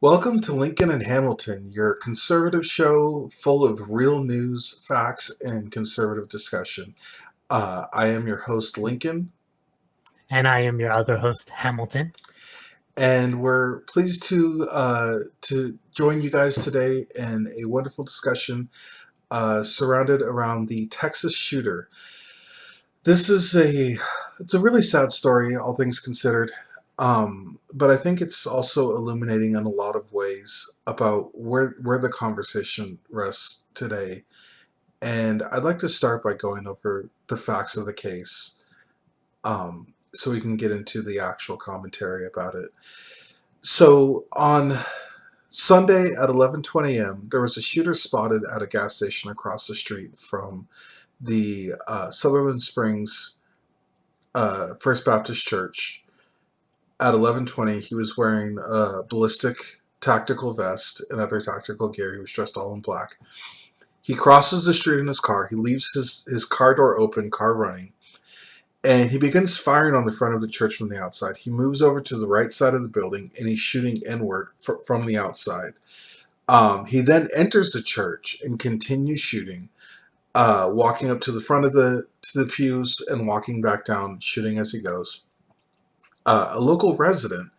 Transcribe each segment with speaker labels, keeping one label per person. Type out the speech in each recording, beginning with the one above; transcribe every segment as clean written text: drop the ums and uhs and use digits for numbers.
Speaker 1: Welcome to Lincoln and Hamilton, your conservative show full of real news, facts, and conservative discussion. I am your host, Lincoln,
Speaker 2: And I am your other host, Hamilton.
Speaker 1: and we're pleased to join you guys today in a wonderful discussion surrounded around the Texas shooter. This is it's a really sad story, all things considered. But I think it's also illuminating in a lot of ways about where the conversation rests today. And I'd like to start by going over the facts of the case, so we can get into the actual commentary about it. So on Sunday at 11:20 a.m., there was a shooter spotted at a gas station across the street from the Sutherland Springs First Baptist Church. At 11:20, he was wearing a ballistic tactical vest and other tactical gear. He was dressed all in black. He crosses the street in his car. He leaves his car door open, car running, and he begins firing on the front of the church from the outside. He moves over to the right side of the building, and he's shooting inward from the outside. He then enters the church and continues shooting, walking up to the front of the pews and walking back down, shooting as he goes. A local resident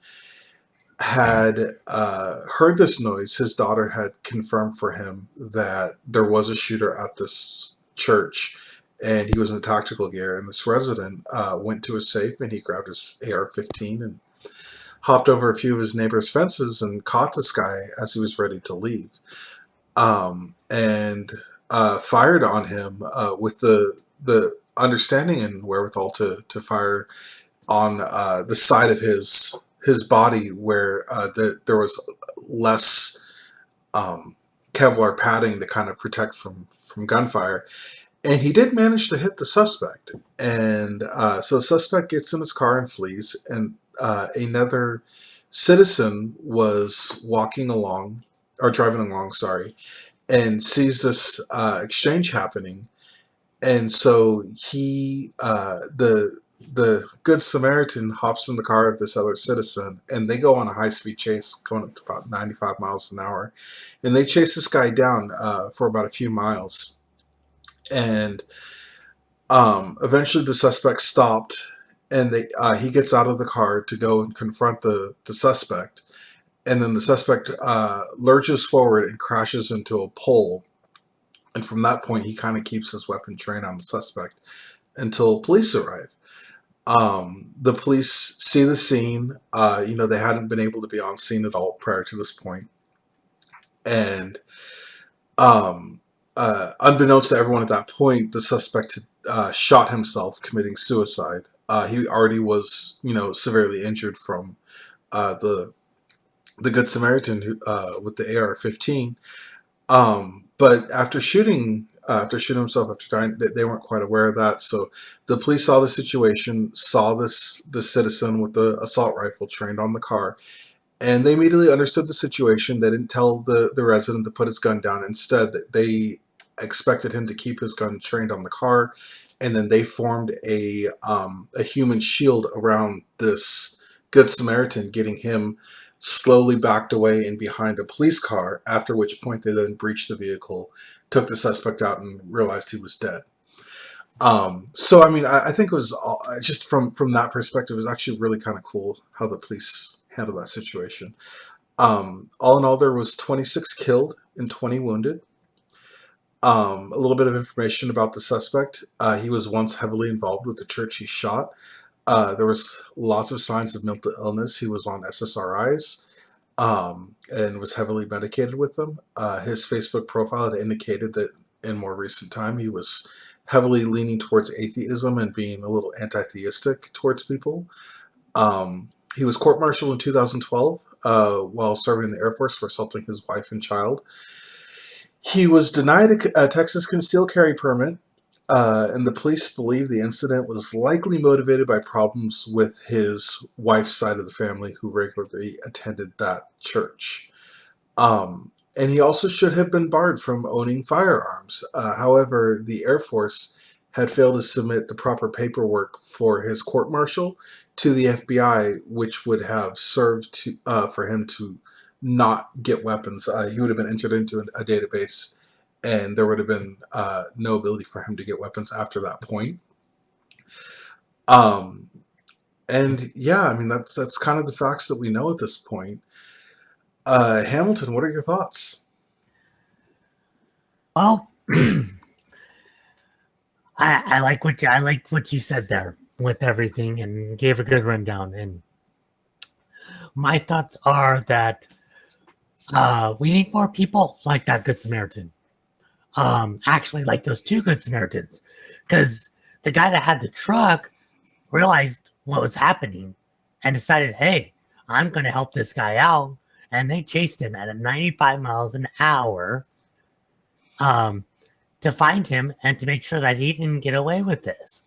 Speaker 1: had heard this noise. His daughter had confirmed for him that there was a shooter at this church, and he was in tactical gear. And this resident went to his safe and he grabbed his AR-15 and hopped over a few of his neighbor's fences and caught this guy as he was ready to leave, and fired on him with the understanding and wherewithal to fire on the side of his body where there was less Kevlar padding to kind of protect from gunfire. And he did manage to hit the suspect. And so the suspect gets in his car and flees. And another citizen was walking along, or driving along, sorry, and sees this exchange happening. And so the Good Samaritan hops in the car of this other citizen, and they go on a high-speed chase going up to about 95 miles an hour. And they chase this guy down for about a few miles. And eventually the suspect stopped, and he gets out of the car to go and confront the suspect. And then the suspect lurches forward and crashes into a pole. And from that point, he kind of keeps his weapon trained on the suspect until police arrive. The police see the scene. They hadn't been able to be on scene at all prior to this point. And unbeknownst to everyone at that point, the suspect had shot himself, committing suicide. He already was, severely injured from the Good Samaritan with the AR-15. But after shooting himself, after dying, they weren't quite aware of that. So the police saw the situation, saw the citizen with the assault rifle trained on the car, and they immediately understood the situation. They didn't tell the resident to put his gun down. Instead, they expected him to keep his gun trained on the car, and then they formed a human shield around this Good Samaritan, getting him slowly backed away and behind a police car, after which point they then breached the vehicle, took the suspect out, and realized he was dead. So, I mean, I think it was just from that perspective, it was actually really kind of cool how the police handled that situation. All in all, there was 26 killed and 20 wounded. A little bit of information about the suspect. He was once heavily involved with the church he shot. There was lots of signs of mental illness. He was on SSRIs and was heavily medicated with them. His Facebook profile had indicated that in more recent time he was heavily leaning towards atheism and being a little anti-theistic towards people. He was court-martialed in 2012 while serving in the Air Force for assaulting his wife and child. He was denied a Texas concealed carry permit, and the police believe the incident was likely motivated by problems with his wife's side of the family, who regularly attended that church. And he also should have been barred from owning firearms. However, the Air Force had failed to submit the proper paperwork for his court-martial to the FBI, which would have served for him to not get weapons. He would have been entered into a database, and there would have been no ability for him to get weapons after that point. Um, and yeah, I mean that's kind of the facts that we know at this point. Hamilton, what are your thoughts?
Speaker 2: Well, I like what you said there with everything and gave a good rundown. And my thoughts are that we need more people like that Good Samaritan. Actually, like those two Good Samaritans, because the guy that had the truck realized what was happening and decided, hey, I'm going to help this guy out. And they chased him at 95 miles an hour um, to find him and to make sure that he didn't get away with this.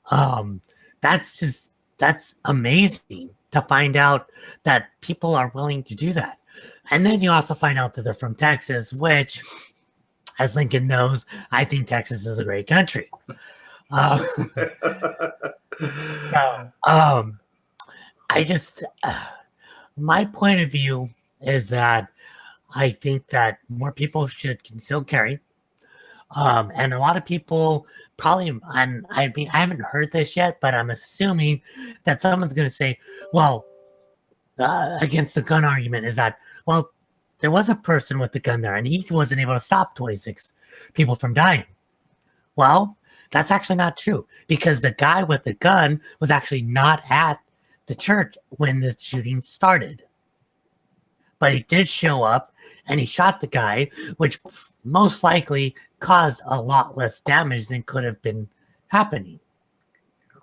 Speaker 2: Um, that's amazing to find out that people are willing to do that. And then you also find out that they're from Texas, which, as Lincoln knows, I think Texas is a great country. Uh, so, I just, my point of view is that I think that more people should conceal carry. And a lot of people probably, and I mean, I haven't heard this yet, but I'm assuming that someone's going to say, well, against the gun argument is that, well, there was a person with the gun there and he wasn't able to stop 26 people from dying. Well, that's actually not true because the guy with the gun was actually not at the church when the shooting started. But he did show up and he shot the guy, which most likely caused a lot less damage than could have been happening.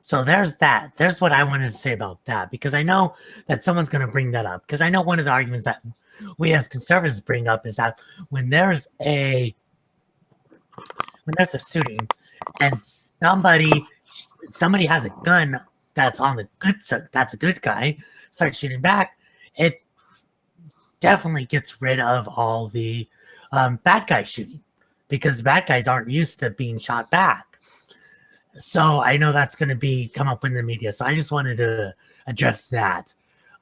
Speaker 2: So there's that. There's what I wanted to say about that, because I know that someone's going to bring that up. Because I know one of the arguments that we as conservatives bring up is that when there's a shooting and somebody has a gun that's on the good side, that's a good guy, starts shooting back, it definitely gets rid of all the bad guy shooting, because bad guys aren't used to being shot back. So I know that's going to come up in the media. So I just wanted to address that.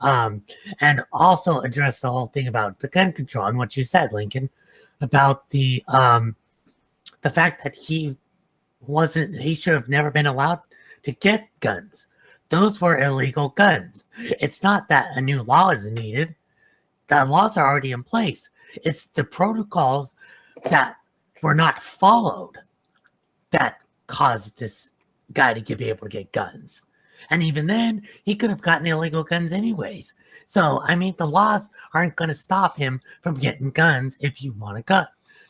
Speaker 2: And also address the whole thing about the gun control and what you said, Lincoln, about the fact that he should have never been allowed to get guns. Those were illegal guns. It's not that a new law is needed. The laws are already in place. It's the protocols that were not followed that caused this guy to be able to get guns. And even then, he could have gotten illegal guns anyways. So, I mean, the laws aren't going to stop him from getting guns if you want a gun.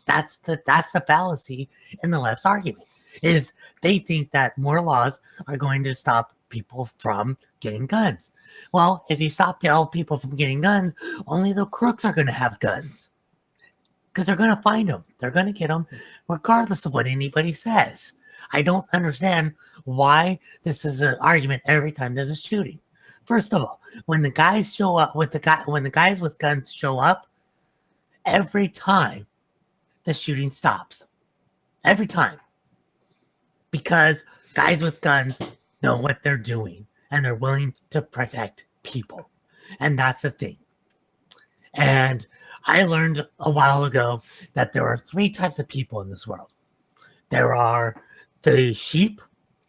Speaker 2: That's the fallacy in the left's argument, is they think that more laws are going to stop people from getting guns. Well, if you stop all people from getting guns, only the crooks are going to have guns. Because they're going to find them. They're going to get them regardless of what anybody says. I don't understand why this is an argument every time there's a shooting. First of all, when the guys show up when the guys with guns show up, every time the shooting stops. Every time. Because guys with guns know what they're doing and they're willing to protect people. And that's the thing. And I learned a while ago that there are 3 types of people in this world. There are the sheep,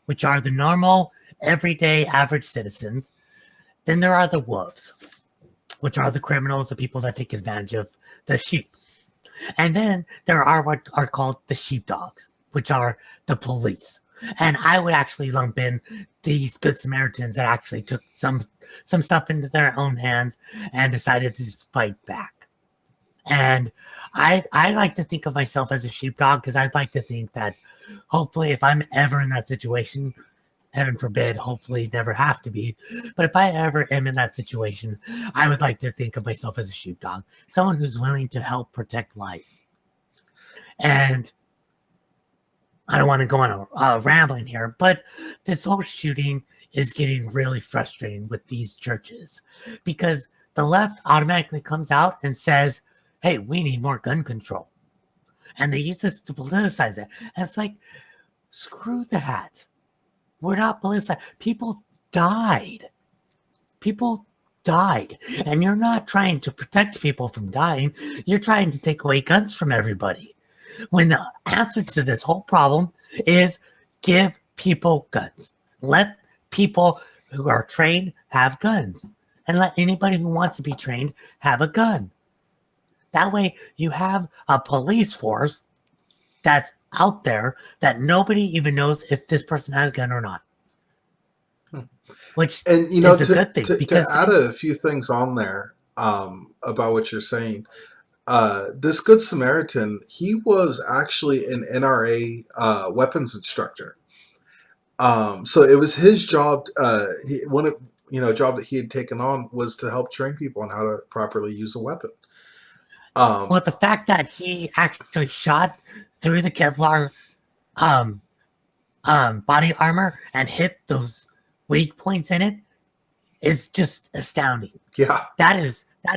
Speaker 2: which are the normal, everyday, average citizens. Then there are the wolves, which are the criminals, the people that take advantage of the sheep. And then there are what are called the sheepdogs, which are the police. And I would actually lump in these Good Samaritans that actually took some stuff into their own hands and decided to fight back. And I like to think of myself as a sheepdog, because I'd like to think that hopefully if I'm ever in that situation, heaven forbid, hopefully never have to be, but if I ever am in that situation, I would like to think of myself as a sheepdog, someone who's willing to help protect life. And I don't want to go on a rambling here, but this whole shooting is getting really frustrating with these churches, because the left automatically comes out and says, hey, we need more gun control. And they use this to politicize it. And it's like, screw that. We're not politicized. People died. People died. And you're not trying to protect people from dying, you're trying to take away guns from everybody. When the answer to this whole problem is give people guns. Let people who are trained have guns. And let anybody who wants to be trained have a gun. That way, you have a police force that's out there that nobody even knows if this person has a gun or not, which
Speaker 1: And
Speaker 2: is a good thing
Speaker 1: to
Speaker 2: because
Speaker 1: add a few things on there about what you're saying, this Good Samaritan, he was actually an NRA weapons instructor. So it was his job. One of job that he had taken on was to help train people on how to properly use a weapon. Um,
Speaker 2: well, the fact that he actually shot through the Kevlar um, body armor and hit those weak points in it is just astounding.
Speaker 1: yeah.
Speaker 2: That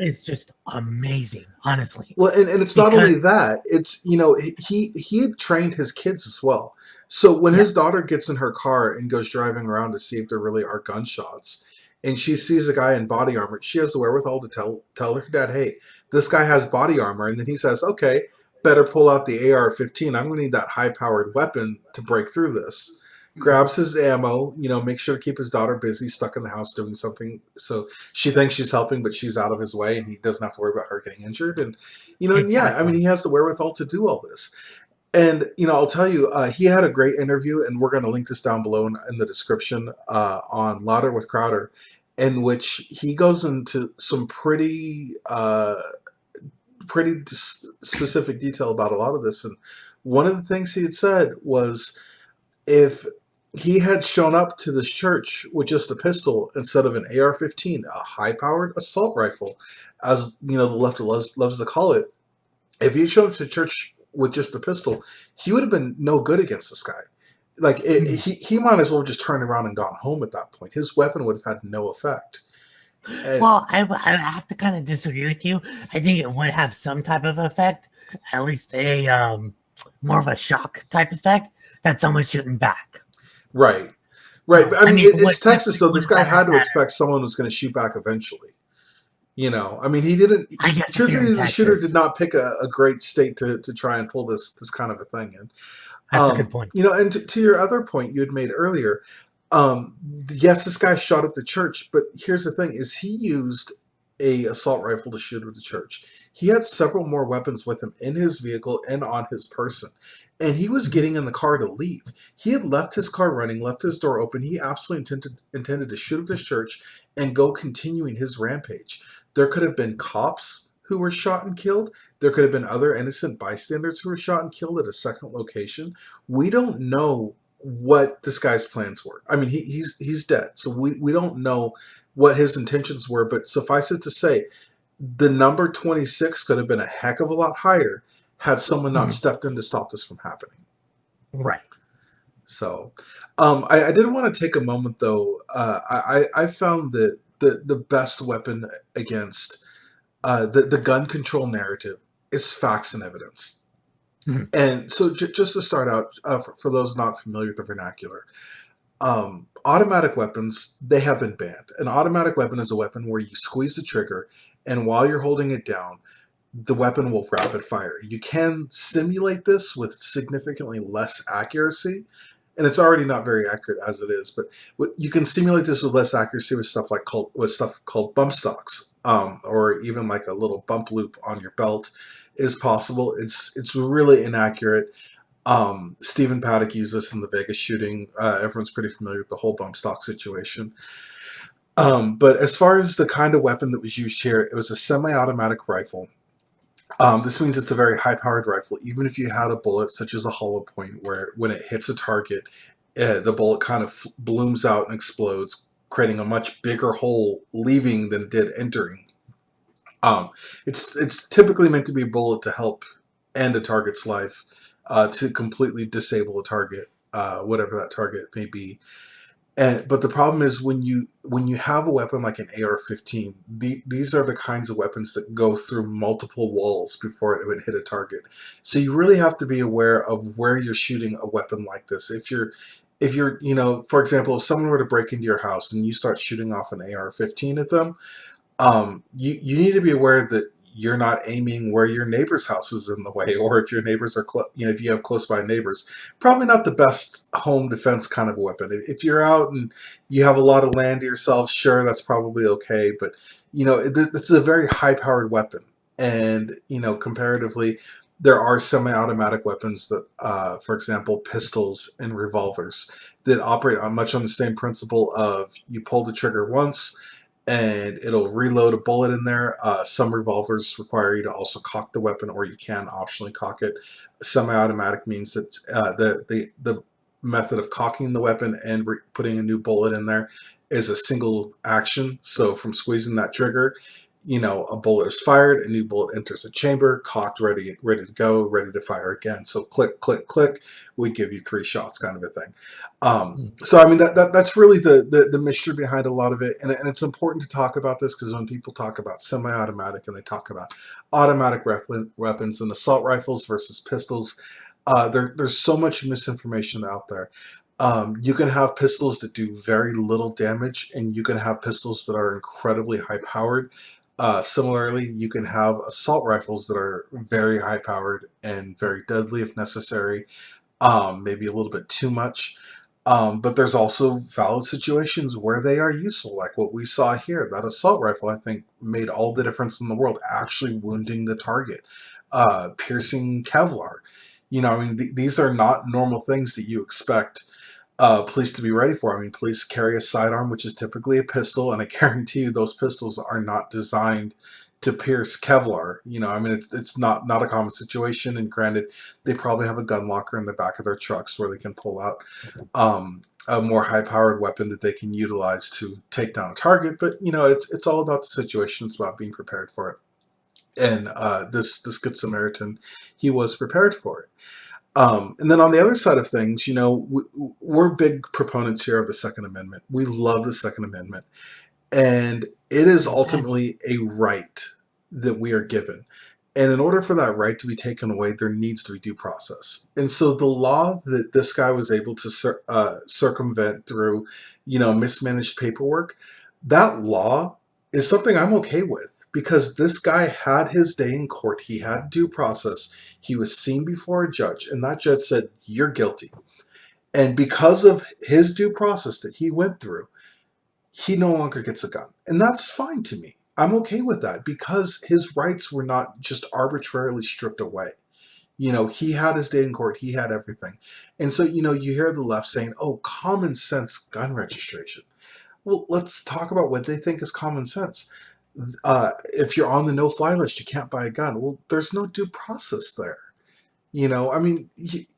Speaker 2: is just amazing, honestly.
Speaker 1: Well, and it's not
Speaker 2: Because
Speaker 1: only that. It's he had trained his kids as well. So when
Speaker 2: yeah,
Speaker 1: his daughter gets in her car and goes driving around to see if there really are gunshots, and she sees a guy in body armor, she has the wherewithal to tell her dad, "Hey, this guy has body armor," and then he says, "Okay, better pull out the AR-15. I'm going to need that high-powered weapon to break through this." Grabs his ammo, makes sure to keep his daughter busy, stuck in the house doing something. So she thinks she's helping, but she's out of his way, and he doesn't have to worry about her getting injured. And yeah, I mean,
Speaker 2: exactly.
Speaker 1: he has the wherewithal to do all this. And I'll tell you, he had a great interview, and we're going to link this down below in the description on Louder with Crowder, in which he goes into some pretty specific detail about a lot of this. And one of the things he had said was, if he had shown up to this church with just a pistol instead of an AR-15, a high-powered assault rifle, as the left loves to call it, if he showed up to church with just a pistol, he would have been no good against this guy. Like
Speaker 2: Mhm.
Speaker 1: he might as well have just turned around and gone home at that point. His weapon would have had no effect. And
Speaker 2: Well, I have to kind of disagree with you. I think it would have some type of effect, at least a more of a shock type effect that someone's shooting back.
Speaker 1: right, right. But I
Speaker 2: I
Speaker 1: mean,
Speaker 2: mean,
Speaker 1: it's
Speaker 2: what
Speaker 1: Texas, though.
Speaker 2: would
Speaker 1: This guy
Speaker 2: that have
Speaker 1: had to
Speaker 2: mattered?
Speaker 1: expect someone was going to shoot back eventually. I mean, he didn't.
Speaker 2: I guess if you're in
Speaker 1: Truthfully, the shooter did
Speaker 2: Texas,
Speaker 1: not pick a great state to try and pull this kind of a thing in.
Speaker 2: that's a good point.
Speaker 1: And to your other point you had made earlier, yes, this guy shot up the church, but here's the thing: is he used a assault rifle to shoot at the church? He had several more weapons with him in his vehicle and on his person, and he was
Speaker 2: Mhm.
Speaker 1: getting in the car to leave. He had left his car running, left his door open. He absolutely intended to shoot up this church and go continuing his rampage. There could have been cops who were shot and killed. There could have been other innocent bystanders who were shot and killed at a second location. We don't know what this guy's plans were. I mean, he's dead, so we don't know what his intentions were. But suffice it to say, the number 26 could have been a heck of a lot higher had someone not
Speaker 2: Mhm.
Speaker 1: stepped in to stop this from happening.
Speaker 2: Right.
Speaker 1: So, I did want to take a moment though. I found that the best weapon against the gun control narrative is facts and evidence.
Speaker 2: Mhm.
Speaker 1: And so, just to start out, for those not familiar with the vernacular, automatic weapons, they have been banned. An automatic weapon is a weapon where you squeeze the trigger, and while you're holding it down, the weapon will rapid fire. You can simulate this with significantly less accuracy, and it's already not very accurate as it is. But you can simulate this with less accuracy with stuff called bump stocks, or even like a little bump loop on your belt is possible. It's really inaccurate. Stephen Paddock used this in the Vegas shooting. Everyone's pretty familiar with the whole bump stock situation. But as far as the kind of weapon that was used here, it was a semi-automatic rifle. This means it's a very high-powered rifle, even if you had a bullet such as a hollow point, where when it hits a target, the bullet kind of blooms out and explodes, creating a much bigger hole leaving than it did entering. Um, it's typically meant to be a bullet to help end a target's life, to completely disable a target, whatever that target may be. But the problem is when you have a weapon like an AR-15, these are the kinds of weapons that go through multiple walls before it would hit a target. So you really have to be aware of where you're shooting a weapon like this. If you're, for example, if someone were to break into your house and you start shooting off an AR-15 at them, You need to be aware that you're not aiming where your neighbor's house is in the way, or if your neighbors are if you have close by neighbors, probably not the best home defense kind of weapon. If you're out and you have a lot of land to yourself, sure, that's probably okay, but it's a very high powered weapon, and comparatively. There are semi-automatic weapons that, for example, pistols and revolvers that operate on much on the same principle of you pull the trigger once, and it'll reload a bullet in there. Some revolvers require you to also cock the weapon, or you can optionally cock it. Semi-automatic means that the method of cocking the weapon and putting a new bullet in there is a single action. So from squeezing that trigger, a bullet is fired, a new bullet enters the chamber, cocked, ready to go, ready to fire again. So click, click, click. We give you 3 shots, kind of a thing. So I mean that's really the mystery behind a lot of it, and it's important to talk about this because when people talk about semi-automatic and they talk about automatic weapons and assault rifles versus pistols, there's so much misinformation out there. You can have pistols that do very little damage, and you can have pistols that are incredibly high powered. Similarly, you can have assault rifles that are very high powered and very deadly if necessary, maybe a little bit too much. But there's also valid situations where they are useful, like what we saw here. That assault rifle, I think, made all the difference in the world, actually wounding the target, piercing Kevlar. I mean, these are not normal things that you expect police to be ready for. I mean, police carry a sidearm, which is typically a pistol, and I guarantee you those pistols are not designed to pierce Kevlar. I mean, it's not a common situation. And granted, they probably have a gun locker in the back of their trucks where they can pull out a more high-powered weapon that they can utilize to take down a target. But it's all about the situation. It's about being prepared for it. And this Good Samaritan, he was prepared for it. And then on the other side of things, we're big proponents here of the Second Amendment. We love the Second Amendment. And it is
Speaker 2: Amen.
Speaker 1: ultimately a right that we are given. And in order for that right to be taken away, there needs to be due process. And so the law that this guy was able to circumvent through, mismanaged paperwork, that law is something I'm okay with because this guy had his day in court. He had due process. He was seen before a judge, and that judge said, "You're guilty." And because of his due process that he went through, he no longer gets a gun. And that's fine to me. I'm okay with that because his rights were not just arbitrarily stripped away. He had his day in court, he had everything. And so, you hear the left saying, oh, common sense gun registration. Well, let's talk about what they think is common sense. If you're on the no fly list, you can't buy a gun. Well, there's no due process there. I mean,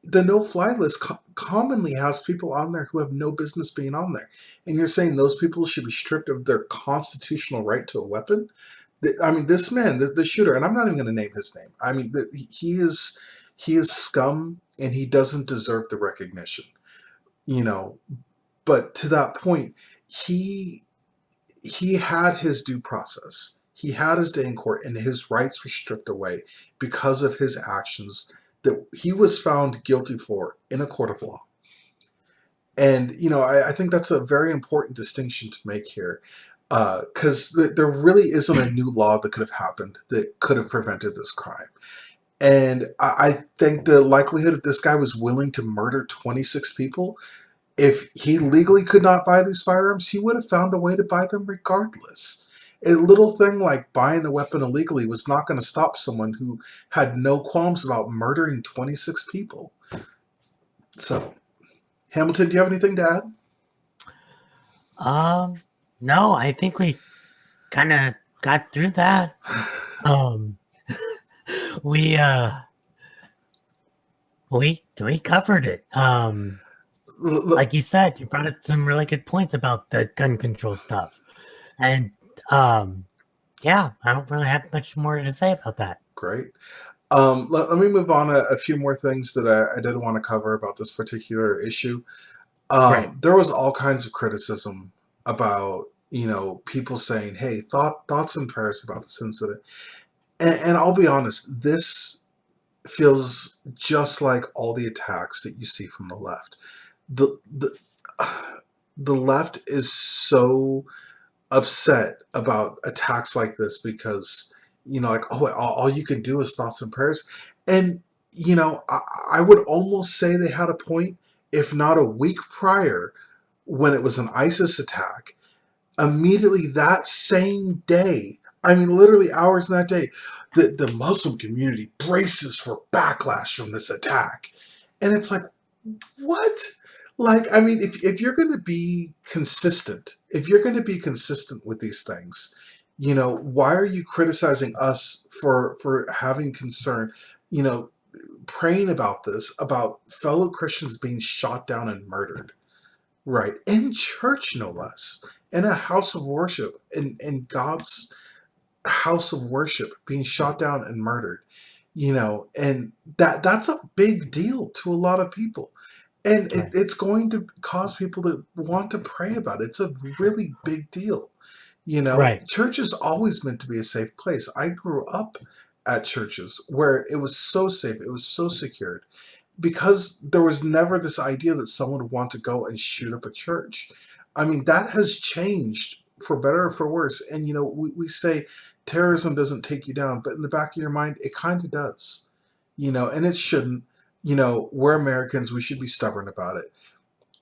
Speaker 1: the no-fly list commonly has people on there who have no business being on there, and you're saying those people should be stripped of their constitutional right to a weapon? I mean, this man, the shooter, and I'm not even going to name his name. I mean, he is scum, and he doesn't deserve the recognition. You know, but to that point, he he had his due process. He had his day in court, and his rights were stripped away because of his actions that he was found guilty for in a court of law. And I think that's a very important distinction to make here, because there really isn't a new law that could have happened that could have prevented this crime. And I think the likelihood that this guy was willing to murder 26 people, if he legally could not buy these firearms, he would have found a way to buy them regardless. A little thing like buying a weapon illegally was not going to stop someone who had no qualms about murdering 26 people. So, Hamilton, do you have anything to add?
Speaker 2: No, I think we kind of got through that. Um, we we covered it. Like you said, you brought up some really good points about the gun control stuff, and yeah, I don't really have much more to say about that.
Speaker 1: Great. Let me move on a few more things that I did want to cover about this particular issue.
Speaker 2: Right.
Speaker 1: There was all kinds of criticism about people saying, "Hey, thoughts and prayers about this incident." And I'll be honest, this feels just like all the attacks that you see from the left. The the the left is so upset about attacks like this because, like, oh, all you can do is thoughts and prayers. And, I would almost say they had a point, if not a week prior, when it was an ISIS attack. Immediately that same day, I mean, literally hours in that day, the Muslim community braces for backlash from this attack. And it's like, what? Like, I mean, if you're going to be consistent, if you're going to be consistent with these things, why are you criticizing us for having concern, you know, praying about this, about fellow Christians being shot down and murdered, right? In church, no less, in a house of worship, in God's house of worship, being shot down and murdered, and that's a big deal to a lot of people, and
Speaker 2: Right.
Speaker 1: it's going to cause people to want to pray about it. It's a really big deal.
Speaker 2: Right.
Speaker 1: Church is always meant to be a safe place. I grew up at churches where it was so safe, it was so secured, because there was never this idea that someone would want to go and shoot up a church. I mean, that has changed for better or for worse. And, we say terrorism doesn't take you down, but in the back of your mind, it kind of does, and it shouldn't. We're Americans, we should be stubborn about it,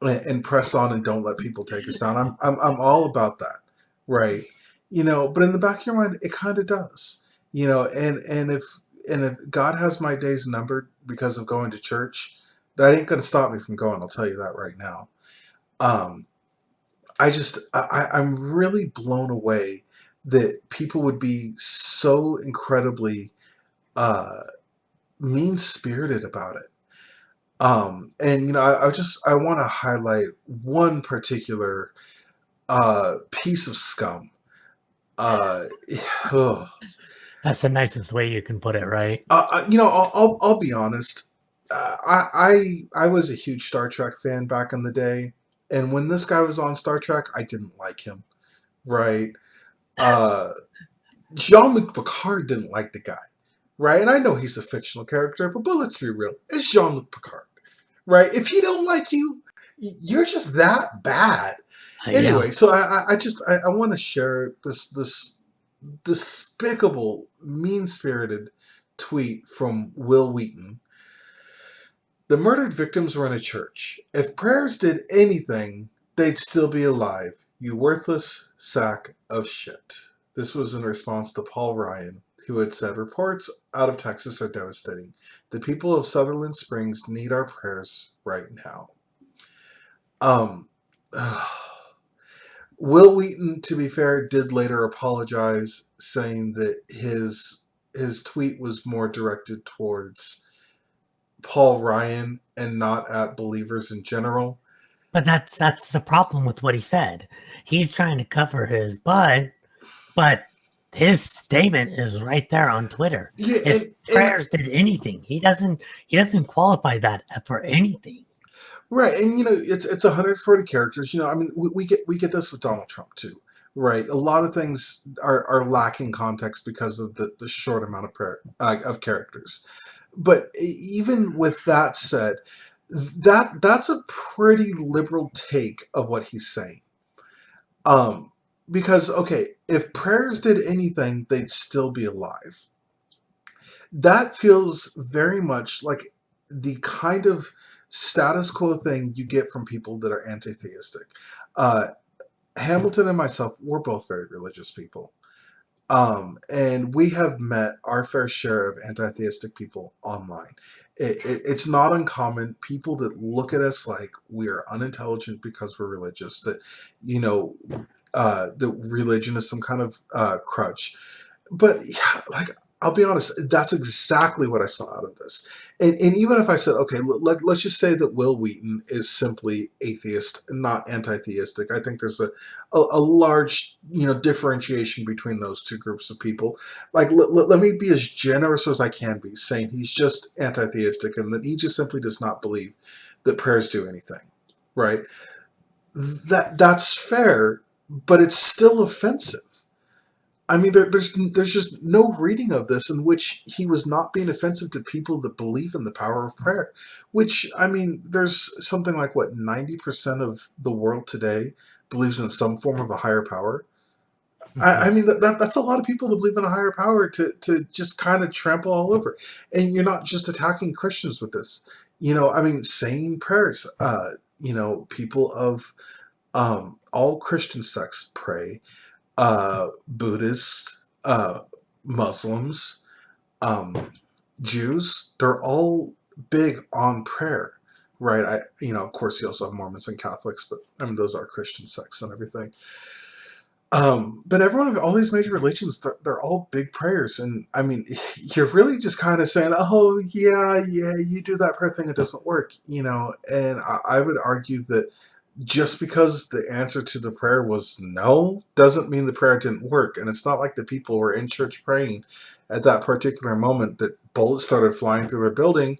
Speaker 1: and press on and don't let people take us down. I'm all about that, right? But in the back of your mind, it kind of does. And if God has my days numbered because of going to church, that ain't going to stop me from going. I'll tell you that right now. Um, I'm really blown away that people would be so incredibly uh, mean spirited about it. And I want to highlight one particular piece of scum. Uh, ugh.
Speaker 2: That's the nicest way you can put it, right?
Speaker 1: I'll be honest. I was a huge Star Trek fan back in the day, and when this guy was on Star Trek, I didn't like him. Right? Uh, Jean-Luc Picard didn't like the guy. Right? And I know he's a fictional character, but let's be real. It's Jean-Luc Picard. Right? If he don't like you, you're just that bad.
Speaker 2: Yeah.
Speaker 1: Anyway, so I want to share this despicable, mean spirited tweet from Will Wheaton. The murdered victims were in a church. If prayers did anything, they'd still be alive. You worthless sack of shit. This was in response to Paul Ryan, who had said reports out of Texas are devastating. The people of Sutherland Springs need our prayers right now. Um, Will Wheaton, to be fair, did later apologize, saying that his tweet was more directed towards Paul Ryan and not at believers in general.
Speaker 2: But that's the problem with what he said. He's trying to cover his butt, but his statement is right there on Twitter.
Speaker 1: Yeah,
Speaker 2: If
Speaker 1: and
Speaker 2: prayers did anything, he doesn't qualify that for anything.
Speaker 1: right, and it's 140 characters. I mean, we get this with Donald Trump too, right? A lot of things are lacking context because of the short amount of characters. But even with that said, that's a pretty liberal take of what he's saying. Um, because okay, if prayers did anything, they'd still be alive. That feels very much like the kind of status quo thing you get from people that are anti-theistic. Uh, Hamilton and myself, we're both very religious people. And we have met our fair share of anti-theistic people online. It's not uncommon. People that look at us like we are unintelligent because we're religious, that religion is some kind of crutch. But yeah, like, I'll be honest, that's exactly what I saw out of this. And even if I said, okay, let's just say that Will Wheaton is simply atheist and not anti-theistic, I think there's a large differentiation between those two groups of people. Like, let me be as generous as I can be, saying he's just anti-theistic and that he just simply does not believe that prayers do anything, right? That's fair, but it's still offensive. I mean, there's just no reading of this in which he was not being offensive to people that believe in the power of prayer. Which, I mean, there's something like, what, 90% of the world today believes in some form of a higher power. I mean that's a lot of people to believe in a higher power to just kind of trample all over, and you're not just attacking Christians with this. I mean, saying prayers. People of all Christian sects pray. Buddhists, Muslims, um, Jews. They're all big on prayer, right? Of course, you also have Mormons and Catholics, but I mean, those are Christian sects and everything. But everyone of all these major religions, they're all big prayers, and I mean, you're really just kind of saying, "Oh, yeah, you do that prayer thing, it doesn't work," And I would argue that just because the answer to the prayer was no, doesn't mean the prayer didn't work, and it's not like the people were in church praying at that particular moment that bullets started flying through a building.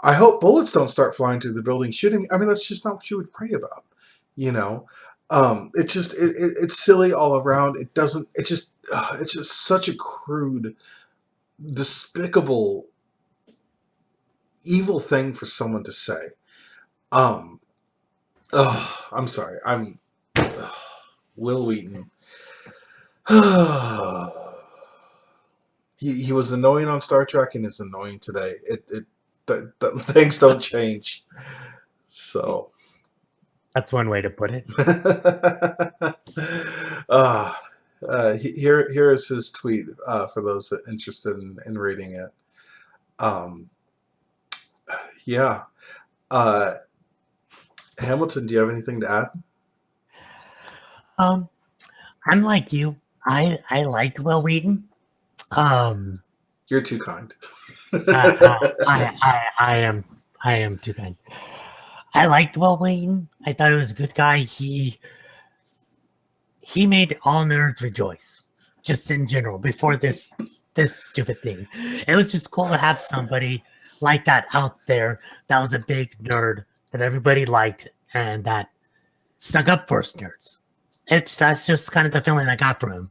Speaker 1: I hope bullets don't start flying through the building shooting. I mean, that's just not what you would pray about, you know. It's silly all around. It doesn't. It's just such a crude, despicable, evil thing for someone to say. Um, I'm sorry. Will Wheaton. He was annoying on Star Trek and is annoying today. Things don't change. So.
Speaker 2: That's one way to put it.
Speaker 1: uh, here is his tweet for those interested in reading it. Yeah. Uh, Hamilton, do you have anything to add?
Speaker 2: Um, I'm like you. I liked Will Wheaton. Um,
Speaker 1: You're too kind.
Speaker 2: I am too kind. I liked Will Wheaton. I thought he was a good guy. He made all nerds rejoice, just in general. Before this stupid thing, it was just cool to have somebody like that out there that was a big nerd that everybody liked and that stuck up for us nerds. That's just kind of the feeling I got from him.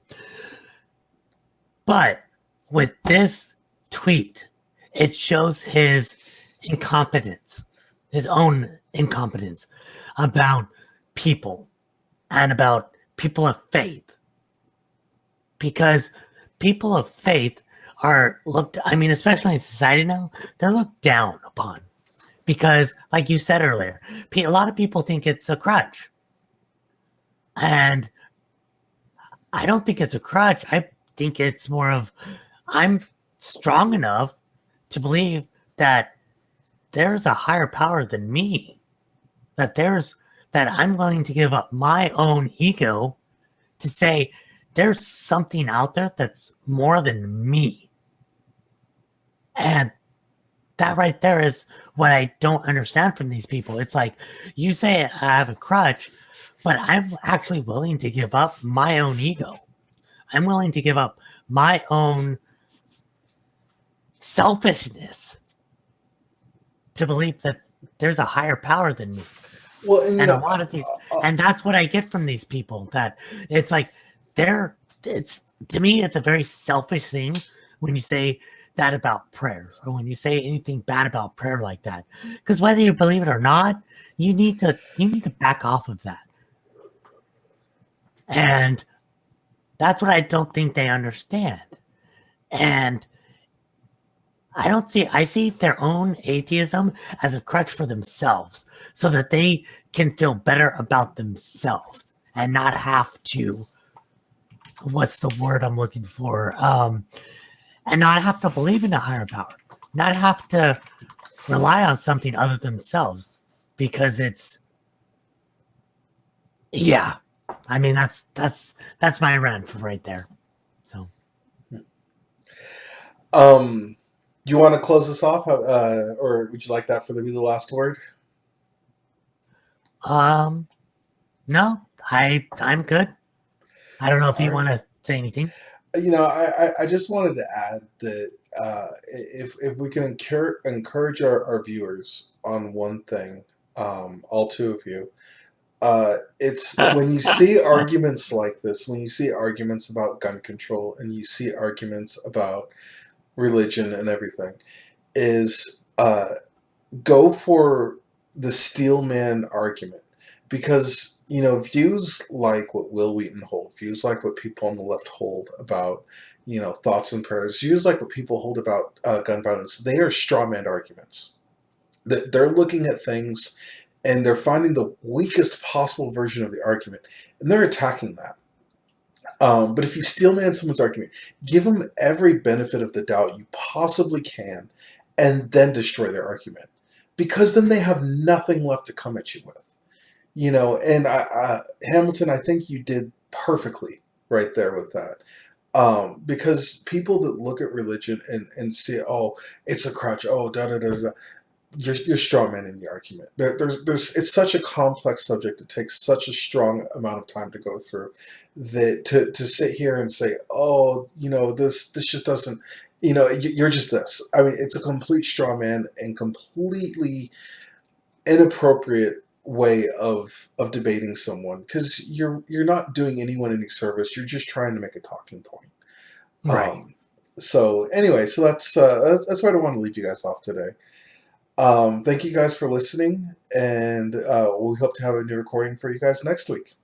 Speaker 2: But with this tweet, it shows his incompetence, his own incompetence about people and about people of faith. Because people of faith are looked, I mean, especially in society now, they're looked down upon. Because, like you said earlier, a lot of people think it's a crutch. And I don't think it's a crutch. I think it's more of I'm strong enough to believe that there's a higher power than me. That I'm willing to give up my own ego to say there's something out there that's more than me. And that right there is what I don't understand from these people. It's like you say I have a crutch, but I'm actually willing to give up my own ego. I'm willing to give up my own selfishness to believe that there's a higher power than me.
Speaker 1: Well, and
Speaker 2: And a lot of these, and that's what I get from these people, that it's like it's to me, it's a very selfish thing when you say that about prayers or when you say anything bad about prayer like that. Because whether you believe it or not, you need to back off of that. And that's what I don't think they understand. And I see their own atheism as a crutch for themselves so that they can feel better about themselves and not have to, what's the word I'm looking for? And not have to believe in a higher power, not have to rely on something other than themselves because yeah. I mean, that's my rant for right there. So,
Speaker 1: you want to close this off, or would you like that for to be the last word?
Speaker 2: no, I'm good. I don't know if
Speaker 1: All
Speaker 2: you
Speaker 1: right.
Speaker 2: want to say anything.
Speaker 1: I just wanted to add that if we can encourage our viewers on one thing, all two of you, it's when you see arguments like this, when you see arguments about gun control and you see arguments about religion and everything, is go for the steelman argument because views like what Will Wheaton hold, views like what people on the left hold about thoughts and prayers, views like what people hold about gun violence, they are straw man arguments. That they're looking at things and they're finding the weakest possible version of the argument and they're attacking that. But if you steel man someone's argument, give them every benefit of the doubt you possibly can, and then destroy their argument, because then they have nothing left to come at you with. And Hamilton, I think you did perfectly right there with that. Because people that look at religion and see, oh, it's a crutch, oh, da da da da, you're strawmanning the argument. There's it's such a complex subject. It takes such a strong amount of time to go through that to sit here and say, oh, this just doesn't, you're just this. I mean, it's a complete straw man and completely inappropriate way of debating someone, because you're not doing anyone any service. You're just trying to make a talking point.
Speaker 2: Right.
Speaker 1: Um, so anyway, so that's where I want to leave you guys off today. Thank you guys for listening, and we hope to have a new recording for you guys next week.